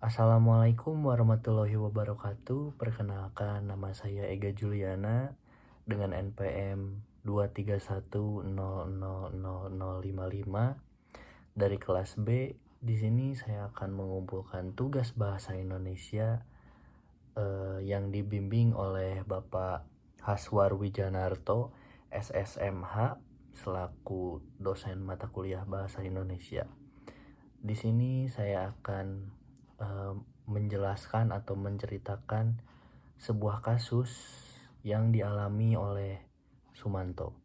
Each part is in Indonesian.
Assalamualaikum warahmatullahi wabarakatuh. Perkenalkan, nama saya Ega Juliana dengan NPM 231000055 dari kelas B. Di sini saya akan mengumpulkan tugas bahasa Indonesia yang dibimbing oleh Bapak Haswar Wijanarto, SSMH, selaku dosen mata kuliah bahasa Indonesia. Di sini saya akan menjelaskan atau menceritakan sebuah kasus yang dialami oleh Sumanto.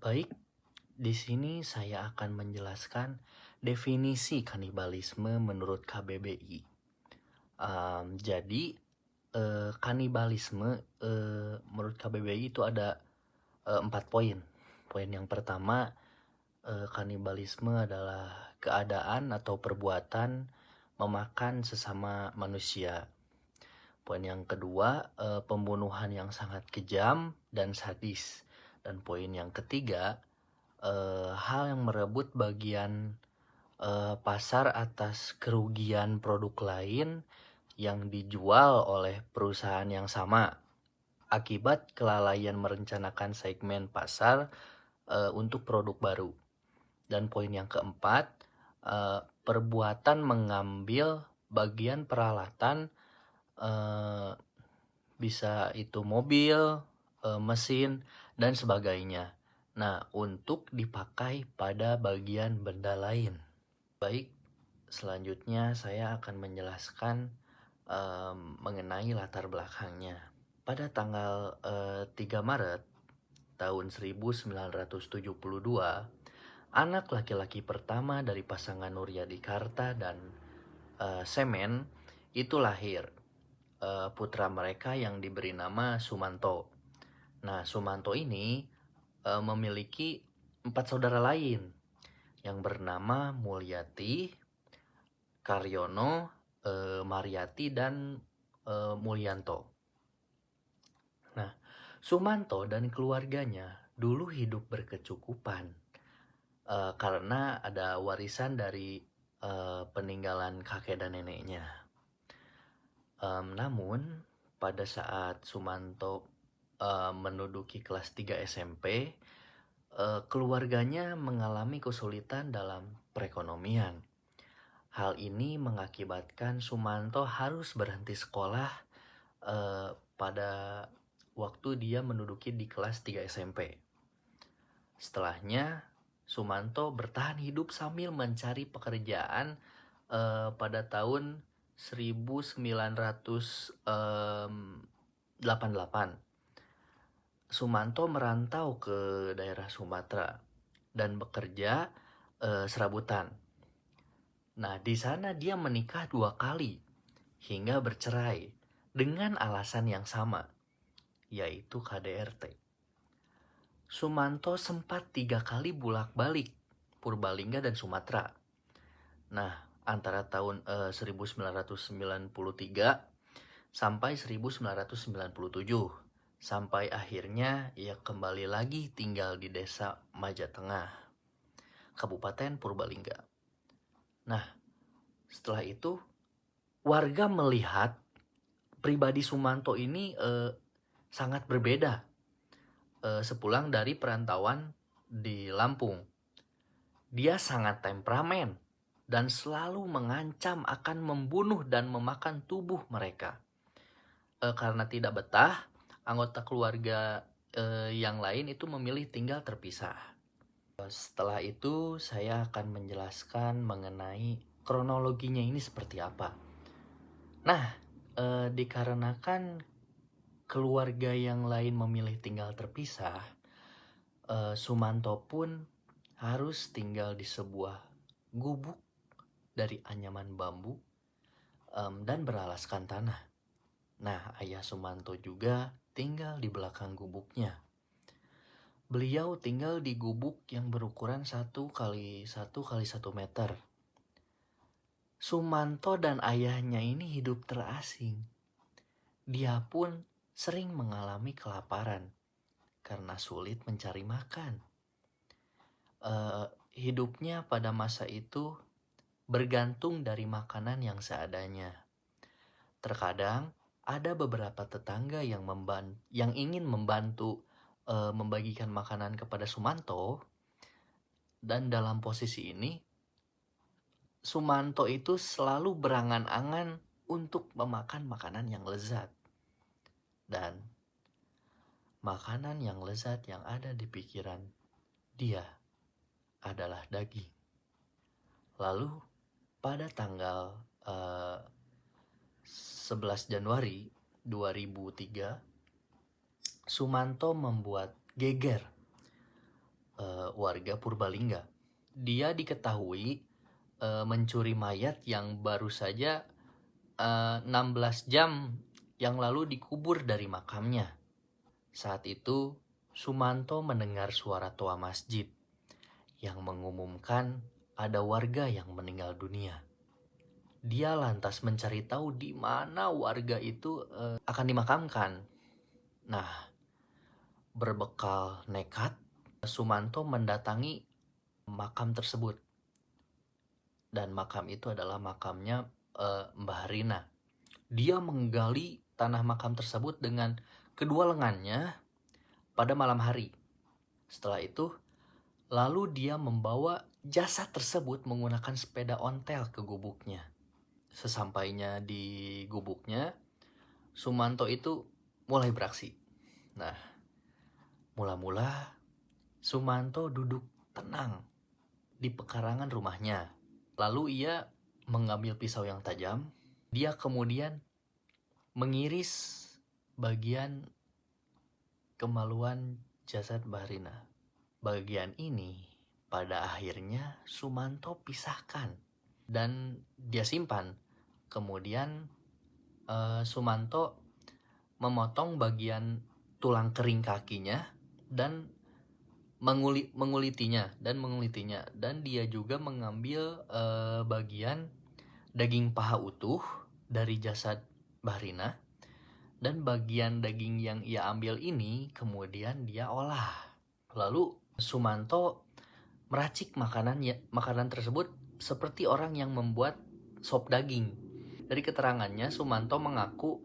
Baik, di sini saya akan menjelaskan definisi kanibalisme menurut KBBI. Jadi kanibalisme menurut KBBI itu ada 4 poin. Poin yang pertama, kanibalisme adalah keadaan atau perbuatan memakan sesama manusia. Poin yang kedua, pembunuhan yang sangat kejam dan sadis. Dan poin yang ketiga, hal yang merebut bagian pasar atas kerugian produk lain yang dijual oleh perusahaan yang sama akibat kelalaian merencanakan segmen pasar untuk produk baru. Dan poin yang keempat, perbuatan mengambil bagian peralatan, bisa itu mobil, mesin, dan sebagainya. Nah, untuk dipakai pada bagian benda lain. Baik, selanjutnya saya akan menjelaskan mengenai latar belakangnya. Pada tanggal 3 Maret tahun 1972, anak laki-laki pertama dari pasangan Nuryadi Karta dan Semen itu lahir. Putra mereka yang diberi nama Sumanto. Nah, Sumanto ini memiliki 4 saudara lain yang bernama Mulyati, Karyono, Mariati, dan Mulyanto. Nah, Sumanto dan keluarganya dulu hidup berkecukupan karena ada warisan dari peninggalan kakek dan neneknya. Namun pada saat Sumanto menduduki kelas 3 SMP, keluarganya mengalami kesulitan dalam perekonomian. Hal ini mengakibatkan Sumanto harus berhenti sekolah pada waktu dia menduduki di kelas 3 SMP. Setelahnya, Sumanto bertahan hidup sambil mencari pekerjaan pada tahun 1988. Sumanto merantau ke daerah Sumatera dan bekerja serabutan. Nah, di sana dia menikah 2 kali hingga bercerai dengan alasan yang sama, yaitu KDRT. Sumanto sempat 3 kali bolak-balik Purbalingga dan Sumatera. Nah, antara tahun 1993 sampai 1997, sampai akhirnya ia kembali lagi tinggal di desa Majatengah, Kabupaten Purbalingga. Nah, setelah itu warga melihat pribadi Sumanto ini sangat berbeda sepulang dari perantauan di Lampung. Dia sangat temperamen dan selalu mengancam akan membunuh dan memakan tubuh mereka. Karena tidak betah, anggota keluarga yang lain itu memilih tinggal terpisah. Setelah itu saya akan menjelaskan mengenai kronologinya ini seperti apa. Nah, dikarenakan keluarga yang lain memilih tinggal terpisah, Sumanto pun harus tinggal di sebuah gubuk dari anyaman bambu dan beralaskan tanah. Nah, ayah Sumanto juga tinggal di belakang gubuknya. Beliau tinggal di gubuk yang berukuran 1x1x1 meter. Sumanto dan ayahnya ini hidup terasing. Dia pun sering mengalami kelaparan karena sulit mencari makan. Hidupnya pada masa itu bergantung dari makanan yang seadanya. Terkadang ada beberapa tetangga yang ingin membantu membagikan makanan kepada Sumanto, dan dalam posisi ini Sumanto itu selalu berangan-angan untuk memakan makanan yang lezat. Dan makanan yang lezat yang ada di pikiran dia adalah daging. Lalu pada tanggal 11 Januari 2003, Sumanto membuat geger warga Purbalingga. Dia diketahui mencuri mayat yang baru saja 16 jam yang lalu dikubur dari makamnya. Saat itu, Sumanto mendengar suara toa masjid yang mengumumkan ada warga yang meninggal dunia. Dia lantas mencari tahu di mana warga itu akan dimakamkan. Nah, berbekal nekat, Sumanto mendatangi makam tersebut. Dan makam itu adalah makamnya Mbah Rina. Dia menggali tanah makam tersebut dengan kedua lengannya pada malam hari. Setelah itu, lalu dia membawa jasad tersebut menggunakan sepeda ontel ke gubuknya. Sesampainya di gubuknya, Sumanto itu mulai beraksi. Nah, mula-mula Sumanto duduk tenang di pekarangan rumahnya. Lalu ia mengambil pisau yang tajam. Dia kemudian mengiris bagian kemaluan jasad Mbah Rina. Bagian ini pada akhirnya Sumanto pisahkan dan dia simpan. Kemudian Sumanto memotong bagian tulang kering kakinya dan mengulitinya dan dia juga mengambil bagian daging paha utuh dari jasad Mbah Rina, dan bagian daging yang ia ambil ini kemudian dia olah. Lalu Sumanto meracik makanan tersebut seperti orang yang membuat sop daging. Dari keterangannya, Sumanto mengaku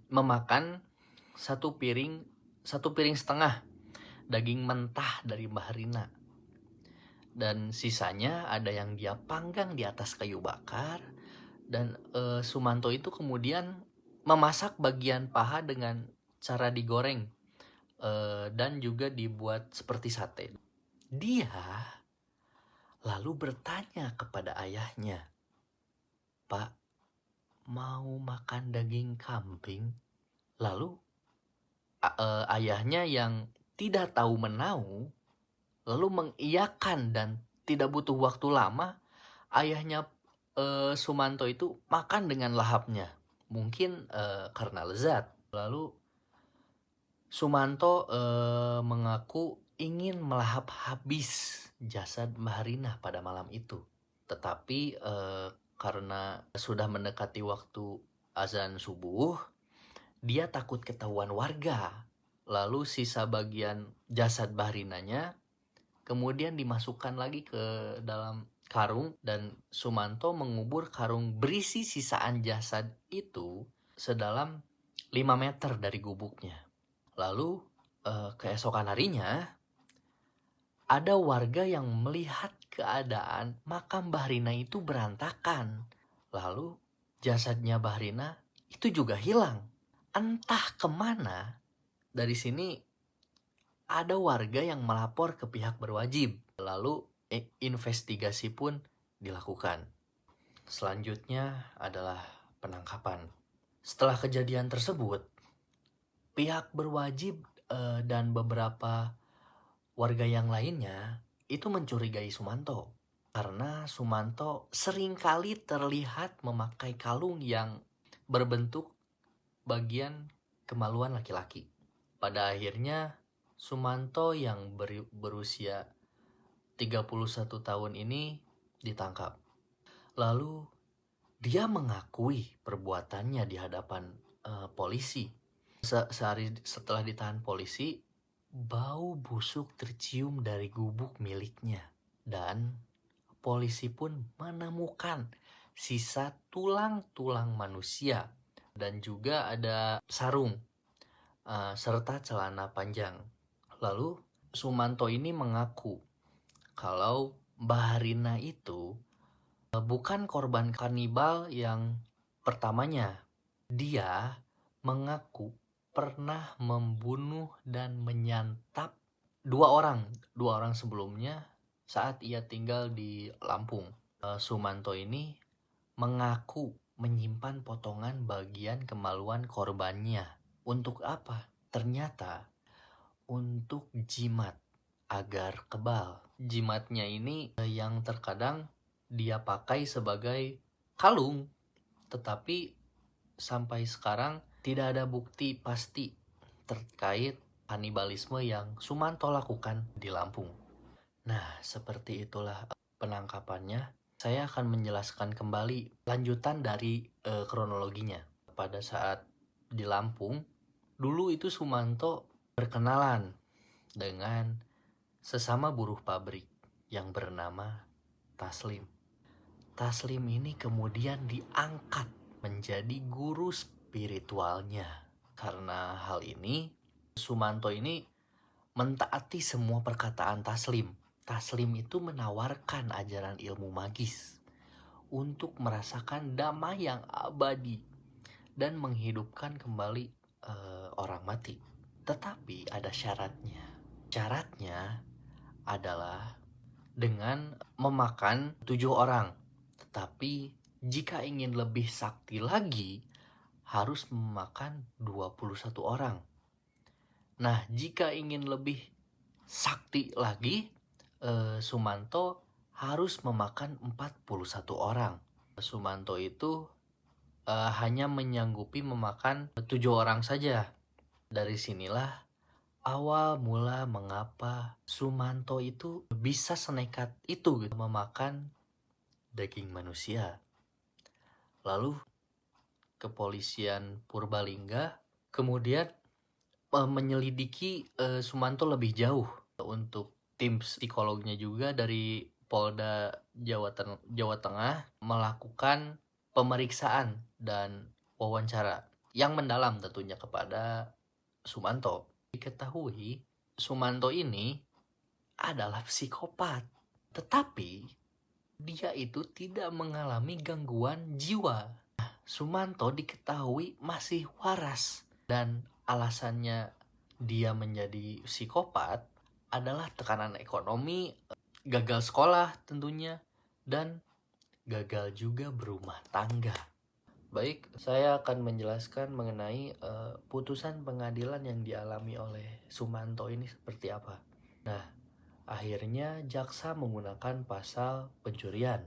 memakan satu piring setengah daging mentah dari Mbah Rina. Dan sisanya ada yang dia panggang di atas kayu bakar. Dan Sumanto itu kemudian memasak bagian paha dengan cara digoreng dan juga dibuat seperti sate. Dia lalu bertanya kepada ayahnya, "Pak, mau makan daging kambing?" Lalu ayahnya yang tidak tahu menau lalu mengiyakan, dan tidak butuh waktu lama ayahnya Sumanto itu makan dengan lahapnya. Mungkin karena lezat. Lalu Sumanto mengaku ingin melahap habis jasad Mbah Rina pada malam itu. Tetapi karena sudah mendekati waktu azan subuh, dia takut ketahuan warga. Lalu sisa bagian jasad Mbah Rinanya kemudian dimasukkan lagi ke dalam karung, dan Sumanto mengubur karung berisi sisaan jasad itu sedalam 5 meter dari gubuknya. Lalu keesokan harinya ada warga yang melihat keadaan makam Mbah Rina itu berantakan. Lalu jasadnya Mbah Rina itu juga hilang. Entah kemana. Dari sini ada warga yang melapor ke pihak berwajib. Lalu investigasi pun dilakukan. Selanjutnya adalah penangkapan. Setelah kejadian tersebut, pihak berwajib dan beberapa warga yang lainnya itu mencurigai Sumanto. Karena Sumanto seringkali terlihat memakai kalung yang berbentuk bagian kemaluan laki-laki. Pada akhirnya Sumanto yang berusia 31 tahun ini ditangkap. Lalu dia mengakui perbuatannya di hadapan polisi. Sehari setelah ditahan polisi, bau busuk tercium dari gubuk miliknya. Dan polisi pun menemukan sisa tulang-tulang manusia dan juga ada sarung serta celana panjang. Lalu Sumanto ini mengaku kalau Baharina itu bukan korban kanibal yang pertamanya. Dia mengaku pernah membunuh dan menyantap dua orang sebelumnya saat ia tinggal di Lampung. Sumanto ini mengaku menyimpan potongan bagian kemaluan korbannya. Untuk apa? Ternyata untuk jimat agar kebal. Jimatnya ini yang terkadang dia pakai sebagai kalung, tetapi sampai sekarang tidak ada bukti pasti terkait kanibalisme yang Sumanto lakukan di Lampung. Nah, seperti itulah penangkapannya. Saya akan menjelaskan kembali lanjutan dari kronologinya. Pada saat di Lampung, dulu itu Sumanto berkenalan dengan sesama buruh pabrik yang bernama Taslim. Taslim ini kemudian diangkat menjadi guru spiritualnya. Karena hal ini, Sumanto ini mentaati semua perkataan Taslim. Taslim itu menawarkan ajaran ilmu magis untuk merasakan damai yang abadi dan menghidupkan kembali orang mati. Tetapi ada syaratnya. Syaratnya adalah dengan memakan 7 orang. Tetapi jika ingin lebih sakti lagi, harus memakan 21 orang. Nah, jika ingin lebih sakti lagi, Sumanto harus memakan 41 orang. Sumanto itu hanya menyanggupi memakan 7 orang saja. Dari sinilah awal mula mengapa Sumanto itu bisa senekat itu memakan daging manusia. Lalu kepolisian Purbalingga kemudian menyelidiki Sumanto lebih jauh. Untuk tim psikolognya juga dari Polda Jawa Tengah melakukan pemeriksaan dan wawancara yang mendalam tentunya kepada Sumanto. Diketahui Sumanto ini adalah psikopat, tetapi dia itu tidak mengalami gangguan jiwa. Sumanto diketahui masih waras dan alasannya dia menjadi psikopat adalah tekanan ekonomi, gagal sekolah tentunya, dan gagal juga berumah tangga. Baik, saya akan menjelaskan mengenai putusan pengadilan yang dialami oleh Sumanto ini seperti apa. Nah, akhirnya jaksa menggunakan pasal pencurian,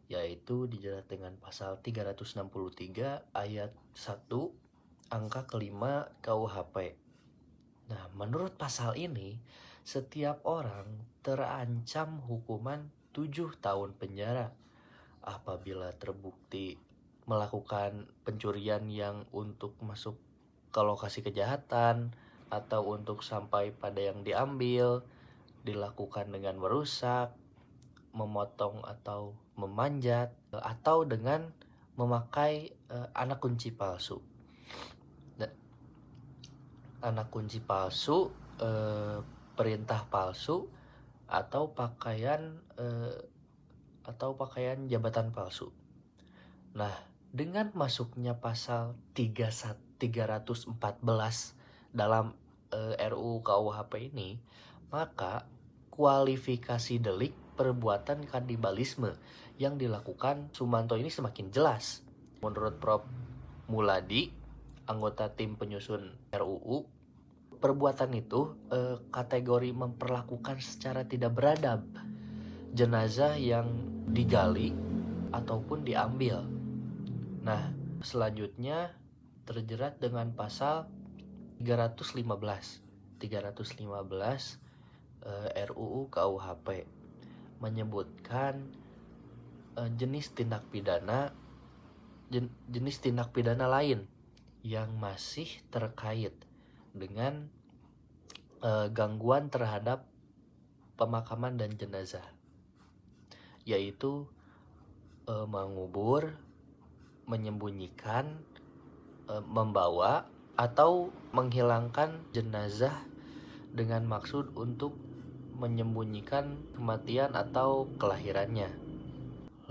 yaitu dijerat dengan pasal 363 ayat 1 angka kelima KUHP. Nah, menurut pasal ini, setiap orang terancam hukuman 7 tahun penjara apabila terbukti melakukan pencurian yang untuk masuk ke lokasi kejahatan atau untuk sampai pada yang diambil, dilakukan dengan merusak, memotong atau memanjat, atau dengan memakai anak kunci palsu. Anak kunci palsu, perintah palsu, atau pakaian jabatan palsu. Nah, dengan masuknya pasal 314 dalam RUU KUHP ini, maka kualifikasi delik perbuatan kanibalisme yang dilakukan Sumanto ini semakin jelas. Menurut Prof. Muladi, anggota tim penyusun RUU, perbuatan itu kategori memperlakukan secara tidak beradab jenazah yang digali ataupun diambil. Nah, selanjutnya terjerat dengan pasal 315 RUU KUHP menyebutkan jenis tindak pidana lain yang masih terkait dengan gangguan terhadap pemakaman dan jenazah, yaitu mengubur, menyembunyikan, membawa atau menghilangkan jenazah dengan maksud untuk menyembunyikan kematian atau kelahirannya.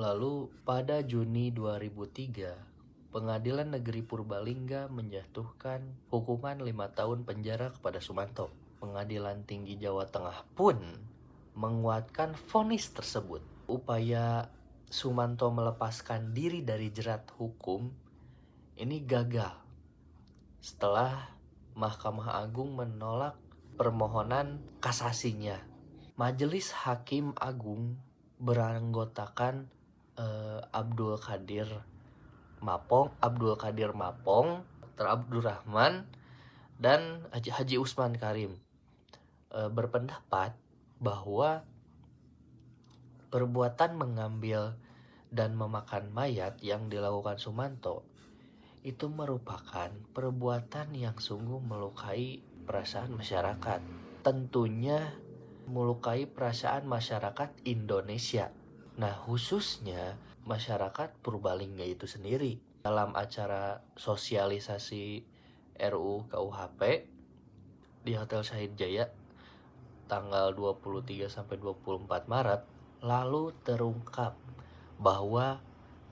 Lalu pada Juni 2003, Pengadilan Negeri Purbalingga menjatuhkan hukuman 5 tahun penjara kepada Sumanto. Pengadilan Tinggi Jawa Tengah pun menguatkan vonis tersebut. Upaya Sumanto melepaskan diri dari jerat hukum ini gagal setelah Mahkamah Agung menolak permohonan kasasinya. Majelis Hakim Agung beranggotakan Abdul Qadir Mapong, Dr. Abdurrahman, dan Haji Usman Karim berpendapat bahwa perbuatan mengambil dan memakan mayat yang dilakukan Sumanto itu merupakan perbuatan yang sungguh melukai perasaan masyarakat. Tentunya melukai perasaan masyarakat Indonesia. Nah, khususnya masyarakat Purbalingga itu sendiri. Dalam acara sosialisasi RUU KUHP di Hotel Syahid Jaya tanggal 23 sampai 24 Maret lalu terungkap bahwa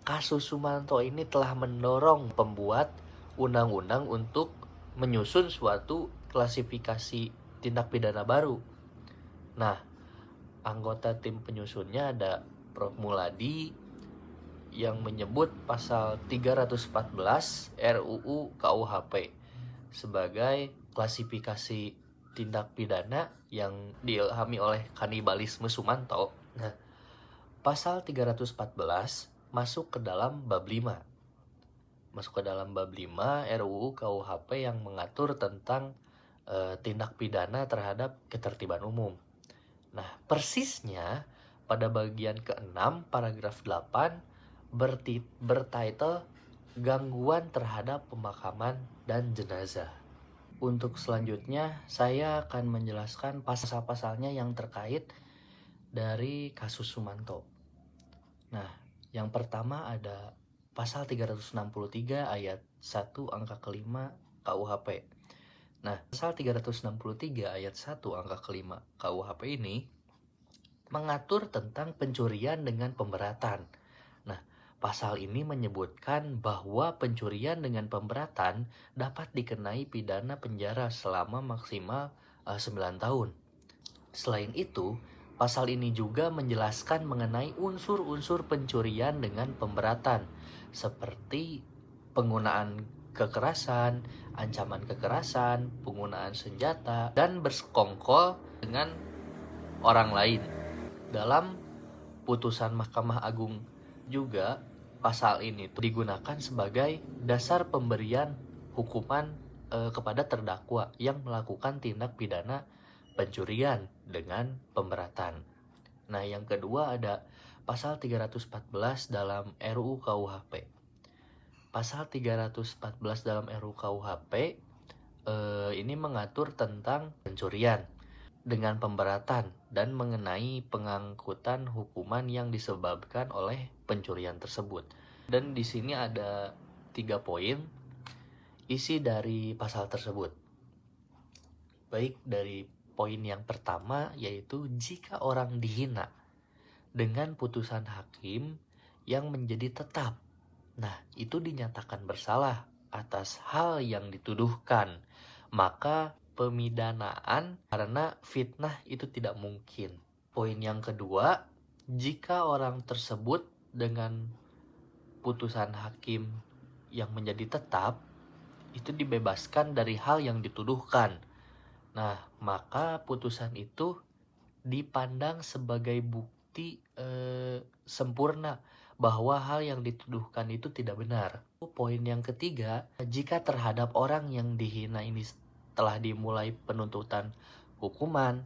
kasus Sumanto ini telah mendorong pembuat undang-undang untuk menyusun suatu klasifikasi tindak pidana baru. Nah, anggota tim penyusunnya ada Prof. Muladi yang menyebut pasal 314 RUU KUHP sebagai klasifikasi tindak pidana yang diilhami oleh kanibalisme Sumanto. Nah, pasal 314 masuk ke dalam bab 5. RUU KUHP yang mengatur tentang tindak pidana terhadap ketertiban umum. Nah, persisnya pada bagian ke-6 paragraf 8 bertitle gangguan terhadap pemakaman dan jenazah. Untuk selanjutnya saya akan menjelaskan pasal-pasalnya yang terkait dari kasus Sumanto. Nah, yang pertama ada pasal 363 ayat 1 angka kelima KUHP. Nah, pasal 363 ayat 1 angka kelima KUHP ini mengatur tentang pencurian dengan pemberatan. Nah, pasal ini menyebutkan bahwa pencurian dengan pemberatan dapat dikenai pidana penjara selama maksimal 9 tahun. Selain itu, pasal ini juga menjelaskan mengenai unsur-unsur pencurian dengan pemberatan, seperti penggunaan kekerasan, ancaman kekerasan, penggunaan senjata, dan bersekongkol dengan orang lain. Dalam putusan Mahkamah Agung juga pasal ini digunakan sebagai dasar pemberian hukuman kepada terdakwa yang melakukan tindak pidana pencurian dengan pemberatan. Nah, yang kedua ada pasal 314 dalam RUU KUHP. Pasal 314 dalam RUU KUHP ini mengatur tentang pencurian dengan pemberatan dan mengenai pengangkutan hukuman yang disebabkan oleh pencurian tersebut. Dan di sini ada 3 poin isi dari pasal tersebut. Baik, dari poin yang pertama yaitu jika orang dihina dengan putusan hakim yang menjadi tetap. Nah, itu dinyatakan bersalah atas hal yang dituduhkan, maka pemidanaan karena fitnah itu tidak mungkin. Poin yang kedua, jika orang tersebut dengan putusan hakim yang menjadi tetap itu dibebaskan dari hal yang dituduhkan. Nah, maka putusan itu dipandang sebagai bukti sempurna bahwa hal yang dituduhkan itu tidak benar. Poin yang ketiga, jika terhadap orang yang dihina ini telah dimulai penuntutan hukuman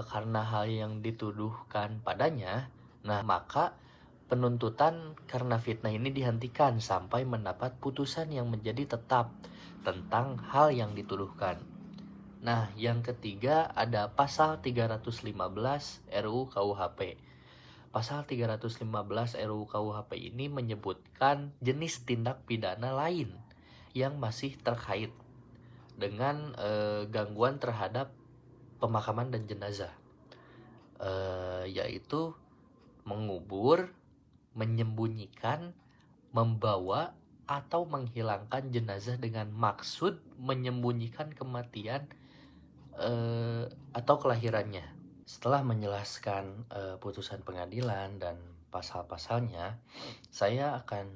karena hal yang dituduhkan padanya, nah maka penuntutan karena fitnah ini dihentikan sampai mendapat putusan yang menjadi tetap tentang hal yang dituduhkan. Nah, yang ketiga ada pasal 315 RUU KUHP. Pasal 315 RUU KUHP ini menyebutkan jenis tindak pidana lain yang masih terkait dengan gangguan terhadap pemakaman dan jenazah, yaitu mengubur, menyembunyikan, membawa, atau menghilangkan jenazah dengan maksud menyembunyikan kematian atau kelahirannya. Setelah menjelaskan putusan pengadilan dan pasal-pasalnya, saya akan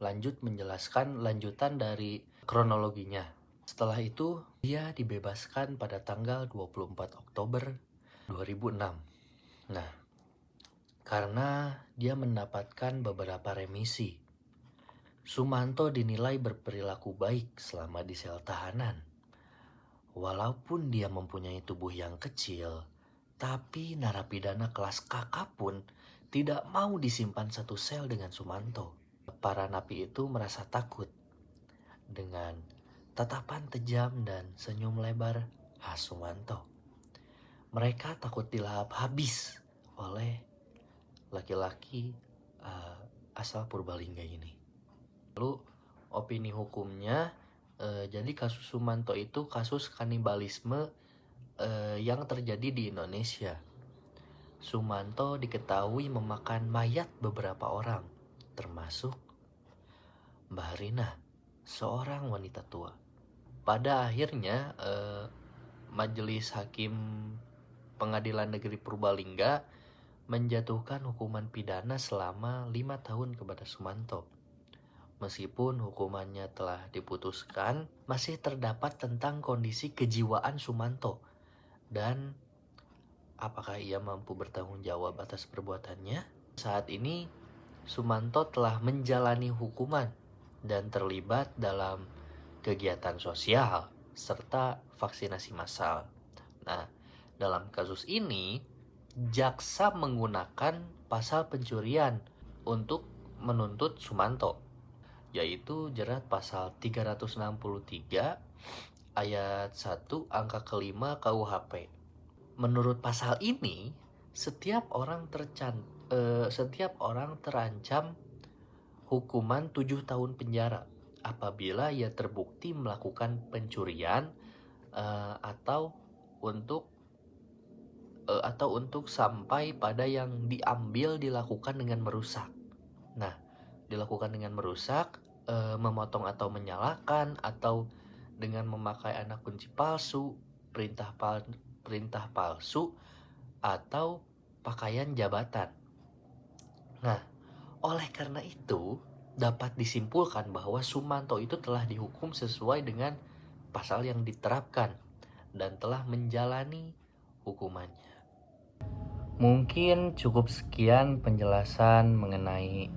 lanjut menjelaskan lanjutan dari kronologinya. Setelah itu, dia dibebaskan pada tanggal 24 Oktober 2006. Nah, karena dia mendapatkan beberapa remisi, Sumanto dinilai berperilaku baik selama di sel tahanan. Walaupun dia mempunyai tubuh yang kecil, tapi narapidana kelas kakap pun tidak mau disimpan satu sel dengan Sumanto. Para napi itu merasa takut dengan tatapan tajam dan senyum lebar khas Sumanto. Mereka takut dilahap habis oleh laki-laki asal Purbalingga ini. Lalu opini hukumnya, jadi kasus Sumanto itu kasus kanibalisme yang terjadi di Indonesia. Sumanto diketahui memakan mayat beberapa orang, termasuk Mbah Rina, seorang wanita tua. Pada akhirnya Majelis Hakim Pengadilan Negeri Purbalingga menjatuhkan hukuman pidana selama 5 tahun kepada Sumanto. Meskipun hukumannya telah diputuskan, masih terdapat tentang kondisi kejiwaan Sumanto dan apakah ia mampu bertanggung jawab atas perbuatannya. Saat ini Sumanto telah menjalani hukuman dan terlibat dalam kegiatan sosial serta vaksinasi massal. Nah, dalam kasus ini jaksa menggunakan pasal pencurian untuk menuntut Sumanto, yaitu jerat pasal 363 ayat 1 angka kelima KUHP. Menurut pasal ini, setiap orang terancam hukuman 7 tahun penjara apabila ia terbukti melakukan pencurian atau untuk sampai pada yang diambil dilakukan dengan merusak. Nah, dilakukan dengan merusak, memotong atau menyalakan, atau dengan memakai anak kunci palsu, perintah palsu, atau pakaian jabatan. Nah, oleh karena itu dapat disimpulkan bahwa Sumanto itu telah dihukum sesuai dengan pasal yang diterapkan dan telah menjalani hukumannya. Mungkin cukup sekian penjelasan mengenai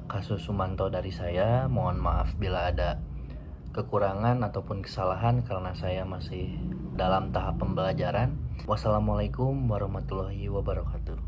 kasus Sumanto dari saya. Mohon maaf bila ada kekurangan ataupun kesalahan karena saya masih dalam tahap pembelajaran. Wassalamualaikum warahmatullahi wabarakatuh.